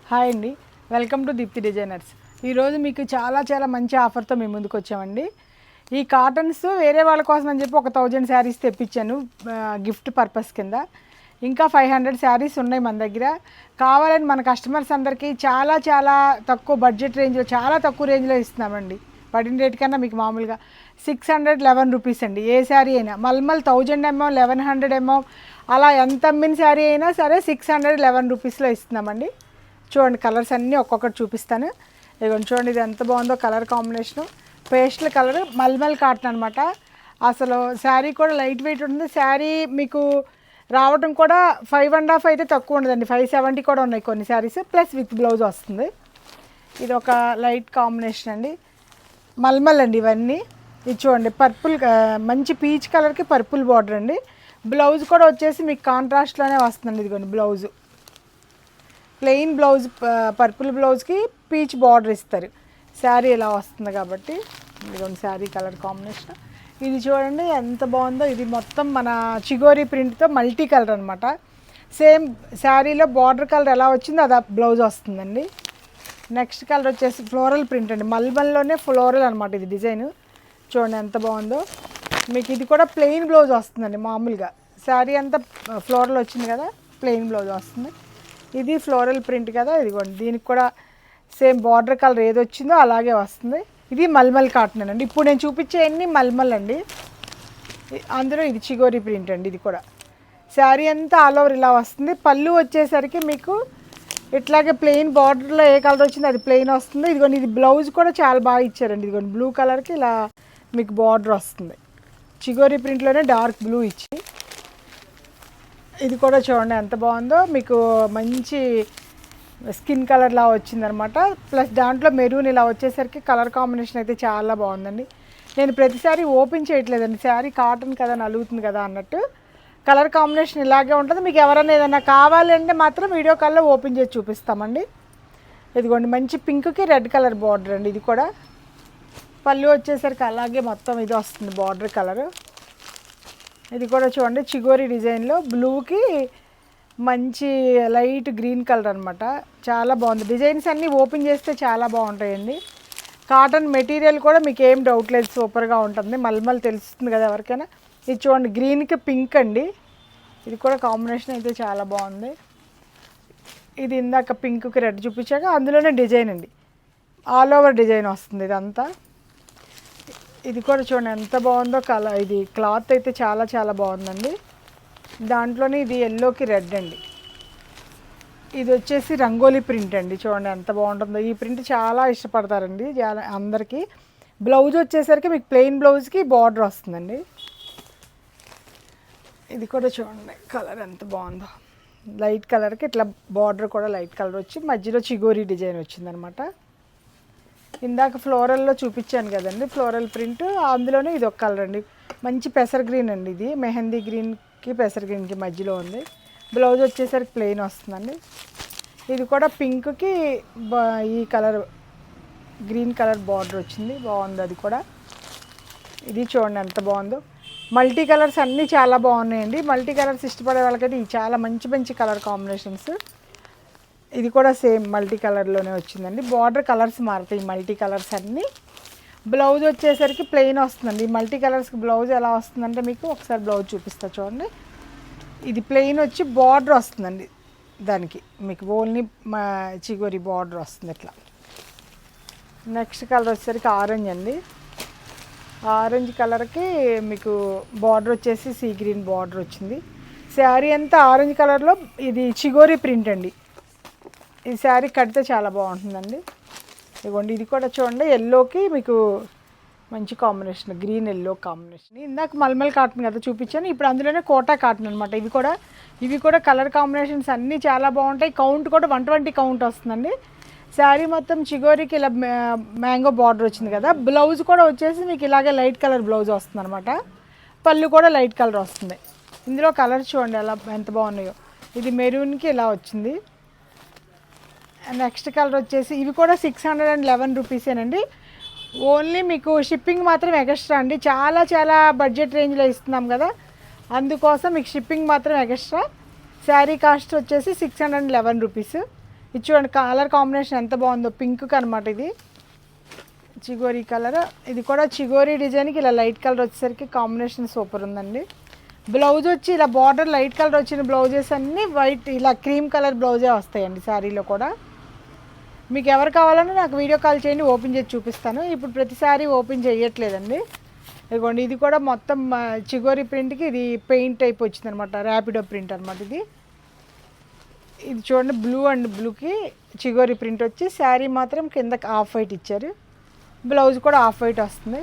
Hi అండి, welcome to Deepti designers. ఈరోజు మీకు చాలా మంచి ఆఫర్తో మేము ముందుకు వచ్చామండి. ఈ కాటన్స్ వేరే వాళ్ళ కోసం అని చెప్పి ఒక 1000 శారీస్ తెప్పించాను గిఫ్ట్ పర్పస్ కింద. ఇంకా 500 శారీస్ ఉన్నాయి మన దగ్గర. కావాలని మన కస్టమర్స్ అందరికీ చాలా తక్కువ బడ్జెట్ రేంజ్లో, చాలా తక్కువ రేంజ్లో ఇస్తున్నామండి. పడిన రేట్ కన్నా మీకు మామూలుగా 611 రూపీస్ అండి. ఏ శారీ అయినా మల్మల్ 1000 mm 1100 mm అలా ఎంత అమ్మిన శారీ అయినా సరే 611 రూపీస్లో ఇస్తున్నామండి. చూడండి, కలర్స్ అన్నీ ఒక్కొక్కటి చూపిస్తాను. ఇదిగోండి చూడండి, ఇది ఎంత బాగుందో కలర్ కాంబినేషను. పేస్టల్ కలర్ మల్మల్ కాటన్ అనమాట. అసలు శారీ కూడా లైట్ వెయిట్ ఉంటుంది. శారీ మీకు రావడం కూడా 5.5 అయితే తక్కువ ఉండదండి, 570 కూడా ఉన్నాయి కొన్ని శారీస్, ప్లస్ విత్ బ్లౌజ్ వస్తుంది. ఇది ఒక లైట్ కాంబినేషన్ అండి, మల్మల్ అండి ఇవన్నీ. ఇది చూడండి, పర్పుల్ మంచి పీచ్ కలర్కి పర్పుల్ బార్డర్ అండి. బ్లౌజ్ కూడా వచ్చేసి మీకు కాంట్రాస్ట్లోనే వస్తుందండి. ఇదిగోండి బ్లౌజు ప్లెయిన్ బ్లౌజ్, పర్పుల్ బ్లౌజ్కి పీచ్ బార్డర్ ఇస్తారు. శారీ ఇలా వస్తుంది కాబట్టి ఇదిగోండి శారీ కలర్ కాంబినేషన్. ఇది చూడండి ఎంత బాగుందో. ఇది మొత్తం మన చిగోరీ ప్రింట్తో మల్టీ కలర్ అనమాట. సేమ్ శారీలో బార్డర్ కలర్ ఎలా వచ్చిందో అది బ్లౌజ్ వస్తుందండి. నెక్స్ట్ కలర్ వచ్చేసి ఫ్లోరల్ ప్రింట్ అండి, మల్బన్లోనే ఫ్లోరల్ అనమాట ఇది డిజైన్. చూడండి ఎంత బాగుందో. మీకు ఇది కూడా ప్లెయిన్ బ్లౌజ్ వస్తుందండి. మామూలుగా శారీ అంతా ఫ్లోరల్ వచ్చింది కదా, ప్లెయిన్ బ్లౌజ్ వస్తుంది. ఇది ఫ్లోరల్ ప్రింట్ కదా, ఇదిగోండి దీనికి కూడా సేమ్ బార్డర్ కలర్ ఏది వచ్చిందో అలాగే వస్తుంది. ఇది మల్మల్ కాటన్ అండి. ఇప్పుడు నేను చూపించే అన్ని మల్మల్ అండి. అందులో ఇది చిగోరీ ప్రింట్ అండి. ఇది కూడా శారీ అంతా ఆల్ ఓవర్ ఇలా వస్తుంది. పళ్ళు వచ్చేసరికి మీకు ఇట్లాగే ప్లెయిన్ బార్డర్లో ఏ కలర్ వచ్చిందో అది ప్లెయిన్ వస్తుంది. ఇదిగోండి ఇది బ్లౌజ్ కూడా చాలా బాగా ఇచ్చారండి. ఇదిగోండి బ్లూ కలర్కి ఇలా మీకు బార్డర్ వస్తుంది. చిగోరీ ప్రింట్లోనే డార్క్ బ్లూ ఇచ్చి, ఇది కూడా చూడండి ఎంత బాగుందో. మీకు మంచి స్కిన్ కలర్లా వచ్చిందనమాట. ప్లస్ దాంట్లో మెరూన్ ఇలా వచ్చేసరికి కలర్ కాంబినేషన్ అయితే చాలా బాగుందండి. నేను ప్రతిసారి ఓపెన్ చేయట్లేదండి, శారీ కాటన్ కదా నలుగుతుంది కదా అన్నట్టు. కలర్ కాంబినేషన్ ఇలాగే ఉంటుంది. మీకు ఎవరైనా ఏదైనా కావాలంటే మాత్రం వీడియో కాల్లో ఓపెన్ చేసి చూపిస్తామండి. ఇదిగోండి మంచి పింక్కి రెడ్ కలర్ బార్డర్ అండి. ఇది కూడా పళ్ళు వచ్చేసరికి అలాగే మొత్తం ఇది వస్తుంది బార్డర్ కలరు. ఇది కూడా చూడండి చిగోరీ డిజైన్లో బ్లూకి మంచి లైట్ గ్రీన్ కలర్ అనమాట. చాలా బాగుంది. డిజైన్స్ అన్నీ ఓపెన్ చేస్తే చాలా బాగుంటాయండి. కాటన్ మెటీరియల్ కూడా మీకు ఏం డౌట్ లేదు, సూపర్గా ఉంటుంది. మల్మల్ తెలుస్తుంది కదా ఎవరికైనా. ఇది చూడండి గ్రీన్కి పింక్ అండి. ఇది కూడా కాంబినేషన్ అయితే చాలా బాగుంది. ఇది ఇందాక పింక్కి రెడ్ చూపించాక అందులోనే డిజైన్ అండి, ఆల్ ఓవర్ డిజైన్ వస్తుంది ఇదంతా. ఇది కూడా చూడండి ఎంత బాగుందో కలర్. ఇది క్లాత్ అయితే చాలా బాగుందండి. దాంట్లోనే ఇది ఎల్లోకి రెడ్ అండి. ఇది వచ్చేసి రంగోలీ ప్రింట్ అండి. చూడండి ఎంత బాగుంటుందో. ఈ ప్రింట్ చాలా ఇష్టపడతారండి అందరికీ. బ్లౌజ్ వచ్చేసరికి మీకు ప్లెయిన్ బ్లౌజ్కి బార్డర్ వస్తుందండి. ఇది కూడా చూడండి కలర్ ఎంత బాగుందో. లైట్ కలర్కి ఇట్లా బార్డర్ కూడా లైట్ కలర్ వచ్చి మధ్యలో చిగోరీ డిజైన్ వచ్చిందనమాట. ఇందాక ఫ్లోరల్లో చూపించాను కదండి, ఫ్లోరల్ ప్రింట్. అందులోనే ఇది ఒక కలర్ అండి, మంచి పెసర్ గ్రీన్ అండి. ఇది మెహందీ గ్రీన్కి పెసర్ గ్రీన్కి మధ్యలో ఉంది. బ్లౌజ్ వచ్చేసరికి ప్లెయిన్ వస్తుందండి. ఇది కూడా పింక్కి ఈ కలర్ గ్రీన్ కలర్ బార్డర్ వచ్చింది, బాగుంది అది కూడా. ఇది చూడండి ఎంత బాగుందో. మల్టీ కలర్స్ అన్నీ చాలా బాగున్నాయండి. మల్టీ కలర్స్ ఇష్టపడే వాళ్ళకైతే ఇది చాలా మంచి కలర్ కాంబినేషన్స్. ఇది కూడా సేమ్ మల్టీ కలర్లోనే వచ్చిందండి. బార్డర్ కలర్స్ మారుతాయి మల్టీ కలర్స్ అన్నీ. బ్లౌజ్ వచ్చేసరికి ప్లెయిన్ వస్తుందండి. ఈ మల్టీ కలర్స్కి బ్లౌజ్ ఎలా వస్తుందంటే మీకు ఒకసారి బ్లౌజ్ చూపిస్తా చూడండి. ఇది ప్లెయిన్ వచ్చి బార్డర్ వస్తుందండి, దానికి మీకు ఓన్లీ చిగోరీ బార్డర్ వస్తుంది ఇట్లా. నెక్స్ట్ కలర్ వచ్చేసరికి ఆరెంజ్ అండి. ఆరెంజ్ కలర్కి మీకు బార్డర్ వచ్చేసి సీ గ్రీన్ బార్డర్ వచ్చింది. శారీ అంతా ఆరెంజ్ కలర్లో ఇది చిగోరీ ప్రింట్ అండి. ఈ శారీ కడితే చాలా బాగుంటుందండి. ఇదిగోండి ఇది కూడా చూడండి ఎల్లోకి మీకు మంచి కాంబినేషన్, గ్రీన్ ఎల్లో కాంబినేషన్. ఇందాక మల్మల్ కాటన్ కదా చూపించాను, ఇప్పుడు అందులోనే కోటా కాటన్ అనమాట. ఇవి కూడా కలర్ కాంబినేషన్స్ అన్నీ చాలా బాగుంటాయి. కౌంట్ కూడా 120 కౌంట్ వస్తుందండి. శారీ మొత్తం చిగోరీకి ఇలా మ్యాంగో బార్డర్ వచ్చింది కదా. బ్లౌజ్ కూడా వచ్చేసి మీకు ఇలాగే లైట్ కలర్ బ్లౌజ్ వస్తుంది అనమాట. పళ్ళు కూడా లైట్ కలర్ వస్తుంది. ఇందులో కలర్స్ చూడండి ఎలా ఎంత బాగున్నాయో. ఇది మెరూన్కి ఇలా వచ్చింది. నెక్స్ట్ కలర్ వచ్చేసి ఇవి కూడా 611 రూపీసేనండి. ఓన్లీ మీకు షిప్పింగ్ మాత్రం ఎక్స్ట్రా అండి. చాలా బడ్జెట్ రేంజ్లో ఇస్తున్నాం కదా, అందుకోసం మీకు షిప్పింగ్ మాత్రం ఎక్స్ట్రా. శారీ కాస్ట్ వచ్చేసి 611 రూపీస్. ఇది చూడండి కలర్ కాంబినేషన్ ఎంత బాగుందో, పింక్ అనమాట ఇది చిగోరీ కలర్. ఇది కూడా చిగోరీ డిజైన్కి ఇలా లైట్ కలర్ వచ్చేసరికి కాంబినేషన్ సూపర్ ఉందండి. బ్లౌజ్ వచ్చి ఇలా బార్డర్ లైట్ కలర్ వచ్చిన బ్లౌజెస్ అన్నీ వైట్ ఇలా క్రీమ్ కలర్ బ్లౌజే వస్తాయండి శారీలో కూడా. మీకు ఎవరు కావాలన్నా నాకు వీడియో కాల్ చేయండి, ఓపెన్ చేసి చూపిస్తాను. ఇప్పుడు ప్రతిసారి ఓపెన్ చేయట్లేదండి. ఇదిగోండి ఇది కూడా మొత్తం చిగోరీ ప్రింట్కి ఇది పెయింట్ టైప్ వచ్చింది అనమాట, ర్యాపిడో ప్రింట్ అనమాట ఇది. ఇది చూడండి బ్లూ అండ్ బ్లూకి చిగోరీ ప్రింట్ వచ్చి శారీ మాత్రం కింద ఆఫ్ వైట్ ఇచ్చారు, బ్లౌజ్ కూడా ఆఫ్ వైట్ వస్తుంది.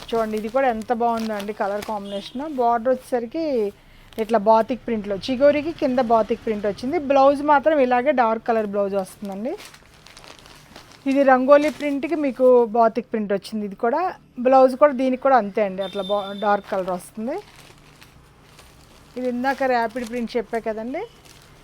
చూడండి ఇది కూడా ఎంత బాగుందో అండి కలర్ కాంబినేషన్. బార్డర్ వచ్చేసరికి ఇట్లా బాతిక్ ప్రింట్లో చిగోరీకి కింద బాతిక్ ప్రింట్ వచ్చింది, బ్లౌజ్ మాత్రం ఇలాగే డార్క్ కలర్ బ్లౌజ్ వస్తుందండి. ఇది రంగోలీ ప్రింట్కి మీకు బాతిక్ ప్రింట్ వచ్చింది, ఇది కూడా బ్లౌజ్ కూడా దీనికి కూడా అంతే అండి, అట్లా డార్క్ కలర్ వస్తుంది. ఇది ఇందాక ర్యాపిడ్ ప్రింట్ చెప్పా కదండి,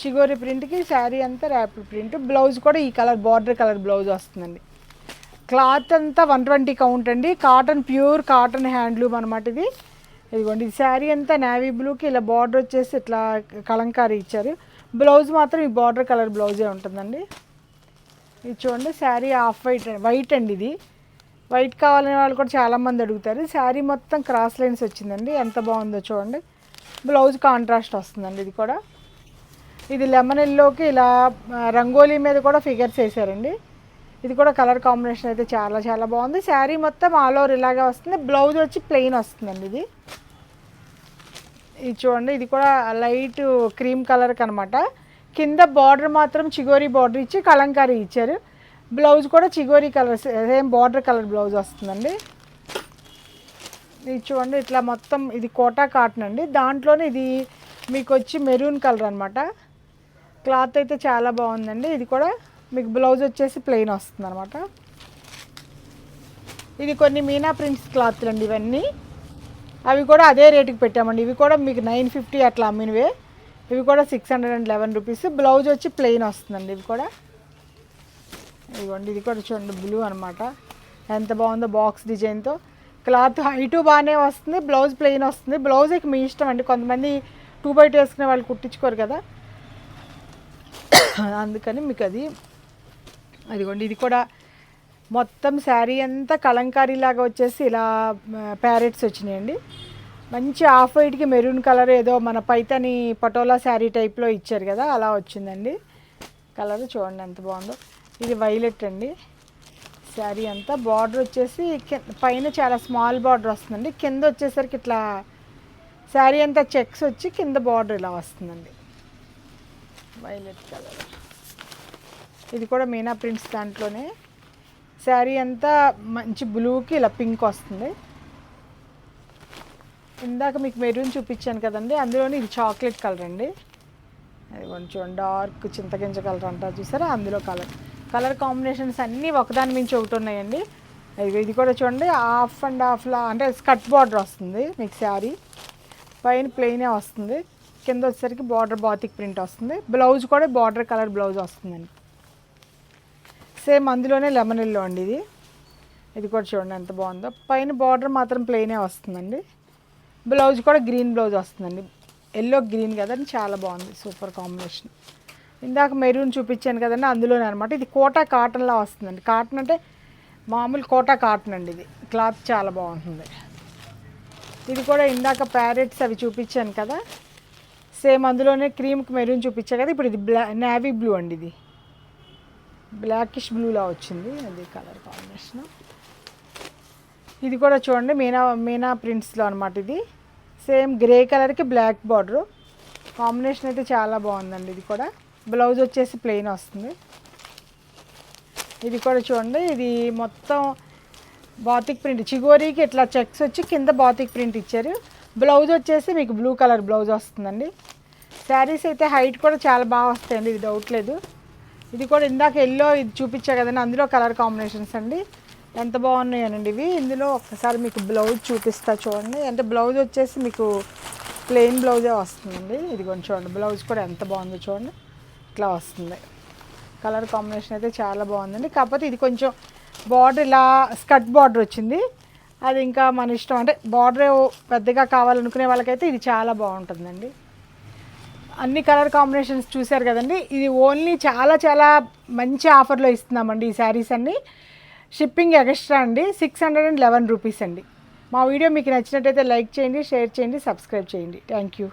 చిగోరీ ప్రింట్కి శారీ అంతా ర్యాపిడ్ ప్రింట్, బ్లౌజ్ కూడా ఈ కలర్ బార్డర్ కలర్ బ్లౌజ్ వస్తుందండి. క్లాత్ అంతా 120 కౌంట్ అండి, కాటన్ ప్యూర్ కాటన్ హ్యాండ్లూమ్ అనమాట ఇది. ఇదిగోండి ఇది శారీ అంతా నేవీ బ్లూకి ఇలా బార్డర్ వచ్చేసి ఇట్లా కలంకారీ ఇచ్చారు, బ్లౌజ్ మాత్రం ఈ బార్డర్ కలర్ బ్లౌజే ఉంటుందండి. ఇది చూడండి శారీ ఆఫ్ వైట్ అండి, ఇది వైట్ కావాలనే వాళ్ళు కూడా చాలామంది అడుగుతారు. శారీ మొత్తం క్రాస్ లైన్స్ వచ్చిందండి, ఎంత బాగుందో చూడండి, బ్లౌజ్ కాంట్రాస్ట్ వస్తుందండి. ఇది కూడా ఇది లెమన్ ఎల్లోకి ఇలా రంగోలీ మీద కూడా ఫిగర్స్ వేసారండి. ఇది కూడా కలర్ కాంబినేషన్ అయితే చాలా చాలా బాగుంది. శారీ మొత్తం ఆల్ ఓవర్ ఇలాగే వస్తుంది, బ్లౌజ్ వచ్చి ప్లెయిన్ వస్తుందండి. ఇది చూడండి ఇది కూడా లైట్ క్రీమ్ కలర్కి అనమాట, కింద బార్డర్ మాత్రం చిగోరీ బార్డర్ ఇచ్చి కలంకారీ ఇచ్చారు, బ్లౌజ్ కూడా చిగోరీ colour same border colour blouse వస్తుందండి. ఇది చూడండి ఇట్లా మొత్తం ఇది కోటా కాటన్ అండి, దాంట్లోనే ఇది మీకు వచ్చి మెరూన్ కలర్ అనమాట. క్లాత్ అయితే చాలా బాగుందండి. ఇది కూడా మీకు బ్లౌజ్ వచ్చేసి ప్లెయిన్ వస్తుంది అనమాట. ఇది కొన్ని మీనా ప్రింట్స్ క్లాత్లు అండి ఇవన్నీ, అవి కూడా అదే రేటుకి పెట్టామండి. ఇవి కూడా మీకు 950 అట్లా అమ్మినవే, ఇవి కూడా 611 రూపీస్, బ్లౌజ్ వచ్చి ప్లెయిన్ వస్తుందండి. ఇవి కూడా ఇదిగోండి ఇది కూడా చూడండి బ్లూ అనమాట, ఎంత బాగుందో బాక్స్ డిజైన్తో. క్లాత్ హైటు బాగానే వస్తుంది, బ్లౌజ్ ప్లెయిన్ వస్తుంది. బ్లౌజ్కి మీ ఇష్టం అండి, కొంతమంది 2x2 వేసుకునే వాళ్ళు కుట్టించుకోరు కదా, అందుకని మీకు అదిగోండి ఇది కూడా మొత్తం శారీ అంతా కలంకారీ లాగా వచ్చేసి ఇలా ప్యారెట్స్ వచ్చినాయండి. మంచి ఆఫ్ వైట్కి మెరూన్ కలర్ ఏదో మన పైతని పటోలా శారీ టైప్లో ఇచ్చారు కదా, అలా వచ్చిందండి కలర్. చూడండి ఎంత బాగుందో. ఇది వైలెట్ అండి, శారీ అంతా బార్డర్ వచ్చేసి పైన చాలా స్మాల్ బార్డర్ వస్తుందండి, కింద వచ్చేసరికి ఇట్లా శారీ అంతా చెక్స్ వచ్చి కింద బార్డర్ ఇలా వస్తుందండి, వైలెట్ కలర్. ఇది కూడా మీనా ప్రింట్స్ దాంట్లోనే శారీ అంతా మంచి బ్లూకి ఇలా పింక్ వస్తుంది. ఇందాక మీకు మెరూన్ చూపించాను కదండి, అందులోని ఇది చాక్లెట్ కలర్ అండి, అది కొంచెం డార్క్ చింతగింజ కలర్ అంటారు చూసారా, అందులో కలర్ కాంబినేషన్స్ అన్నీ ఒకదాని మించి ఒకటి ఉన్నాయండి. ఇది కూడా చూడండి హాఫ్ అండ్ హాఫ్లా అంటే స్కర్ట్ బార్డర్ వస్తుంది మీకు, శారీ పైన ప్లెయినే వస్తుంది, కింద వచ్చేసరికి బార్డర్ బాతిక్ ప్రింట్ వస్తుంది, బ్లౌజ్ కూడా బార్డర్ కలర్ బ్లౌజ్ వస్తుందండి. సేమ్ అందులోనే లెమన్ ఎల్లో అండి ఇది కూడా చూడండి ఎంత బాగుందో, పైన బార్డర్ మాత్రం ప్లెయినే వస్తుందండి, బ్లౌజ్ కూడా గ్రీన్ బ్లౌజ్ వస్తుందండి, ఎల్లో గ్రీన్ కదండి, చాలా బాగుంది సూపర్ కాంబినేషన్. ఇందాక మెరూన్ చూపించాను కదండి, అందులోనే అనమాట. ఇది కోటా కాటన్లా వస్తుందండి, కాటన్ అంటే మామూలు కోటా కాటన్ అండి, ఇది క్లాత్ చాలా బాగుంటుంది. ఇది కూడా ఇందాక ప్యారెట్స్ అవి చూపించాను కదా, సేమ్ అందులోనే క్రీమ్కి మెరూన్ చూపించా కదా, ఇప్పుడు ఇది నేవీ బ్లూ అండి, ఇది బ్లాకిష్ బ్లూలా వచ్చింది, అది కలర్ కాంబినేషన్. ఇది కూడా చూడండి మీనా ప్రింట్స్లో అనమాట, ఇది సేమ్ గ్రే కలర్కి బ్లాక్ బార్డరు కాంబినేషన్ అయితే చాలా బాగుందండి. ఇది కూడా బ్లౌజ్ వచ్చేసి ప్లెయిన్ వస్తుంది. ఇది కూడా చూడండి ఇది మొత్తం బాతిక్ ప్రింట్, చిగోరీకి ఇట్లా చెక్స్ వచ్చి కింద బాతిక్ ప్రింట్ ఇచ్చారు, బ్లౌజ్ వచ్చేసి మీకు బ్లూ కలర్ బ్లౌజ్ వస్తుందండి. శారీస్ అయితే హైట్ కూడా చాలా బాగా వస్తాయండి, ఇది డౌట్ లేదు. ఇది కూడా ఇందాక ఎల్లో ఇది చూపించా కదండి, అందులో కలర్ కాంబినేషన్స్ అండి, ఎంత బాగున్నాయనండి ఇవి. ఇందులో ఒక్కసారి మీకు బ్లౌజ్ చూపిస్తా చూడండి, అంటే బ్లౌజ్ వచ్చేసి మీకు ప్లెయిన్ బ్లౌజే వస్తుందండి. ఇది కొంచెం చూడండి బ్లౌజ్ కూడా ఎంత బాగుందో చూడండి, ఇట్లా వస్తుంది. కలర్ కాంబినేషన్ అయితే చాలా బాగుందండి, కాకపోతే ఇది కొంచెం బార్డర్ ఇలా స్కర్ట్ బార్డర్ వచ్చింది, అది ఇంకా మన ఇష్టం, అంటే బార్డర్ పెద్దగా కావాలనుకునే వాళ్ళకైతే ఇది చాలా బాగుంటుందండి. అన్ని కలర్ కాంబినేషన్స్ చూశారు కదండి. ఇది ఓన్లీ చాలా చాలా మంచి ఆఫర్లో ఇస్తున్నామండి ఈ శారీస్ అన్నీ. షిప్పింగ్ ఎక్స్ట్రా అండి, 611 రూపీస్ అండి. మా వీడియో మీకు నచ్చినట్టయితే లైక్ చేయండి, షేర్ చేయండి, సబ్స్క్రైబ్ చేయండి. Thank you.